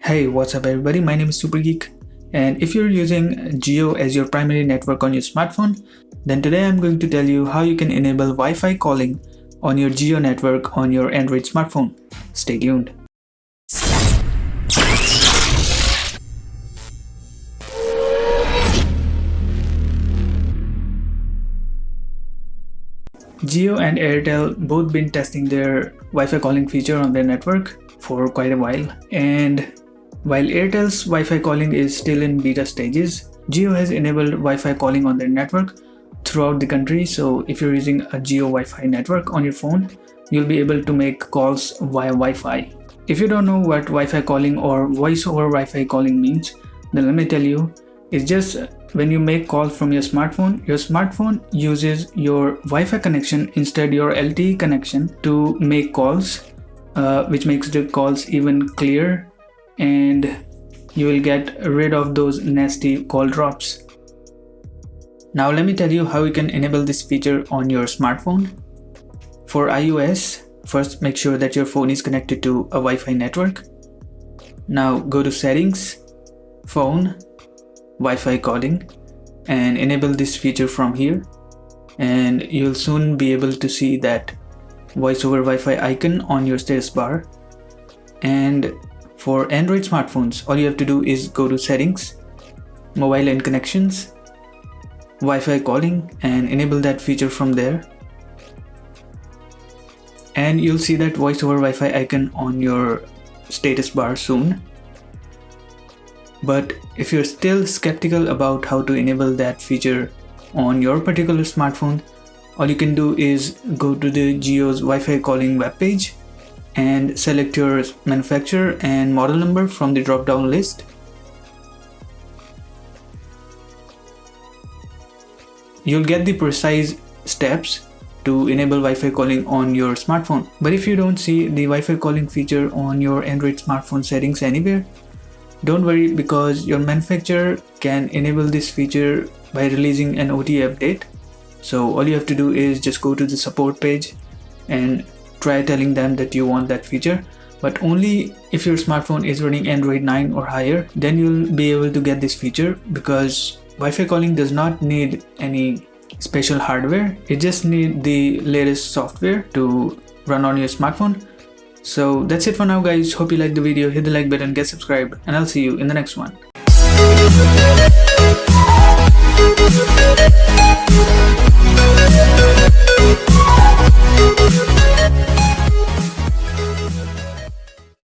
Hey, what's up everybody? My name is Supergeek, and if you're using Jio as your primary network on your smartphone, then today I'm going to tell you how you can enable Wi-Fi calling on your Jio network on your Android smartphone. Stay tuned. Jio and Airtel both been testing their Wi-Fi calling feature on their network for quite a while, and while Airtel's Wi-Fi calling is still in beta stages, Jio has enabled Wi-Fi calling on their network throughout the country. So if you're using a Jio Wi-Fi network on your phone, you'll be able to make calls via Wi-Fi. If you don't know what Wi-Fi calling or voice over Wi-Fi calling means, then let me tell you, it's just when you make calls from your smartphone uses your Wi-Fi connection instead your LTE connection to make calls, which makes the calls even clearer, and you will get rid of those nasty call drops. Now let me tell you how you can enable this feature on your smartphone. For iOS, first make sure that your phone is connected to a Wi-Fi network. Now go to Settings, Phone, Wi-Fi Calling, and enable this feature from here, and you'll soon be able to see that voice over Wi-Fi icon on your status bar. And for Android smartphones, all you have to do is go to Settings, Mobile and Connections, Wi-Fi Calling, and enable that feature from there. And you'll see that voice over Wi-Fi icon on your status bar soon. But if you're still skeptical about how to enable that feature on your particular smartphone, all you can do is go to the Jio's Wi-Fi calling webpage and select your manufacturer and model number from the drop-down list. You'll get the precise steps to enable Wi-Fi calling on your smartphone. But if you don't see the Wi-Fi calling feature on your Android smartphone settings anywhere, don't worry, because your manufacturer can enable this feature by releasing an OTA update. So all you have to do is just go to the support page and try telling them that you want that feature. But only if your smartphone is running Android 9 or higher, then you'll be able to get this feature, because Wi-Fi calling does not need any special hardware. It just needs the latest software to run on your smartphone. So that's it for now guys. Hope you liked the video. Hit the like button, get subscribed, and I'll see you in the next one.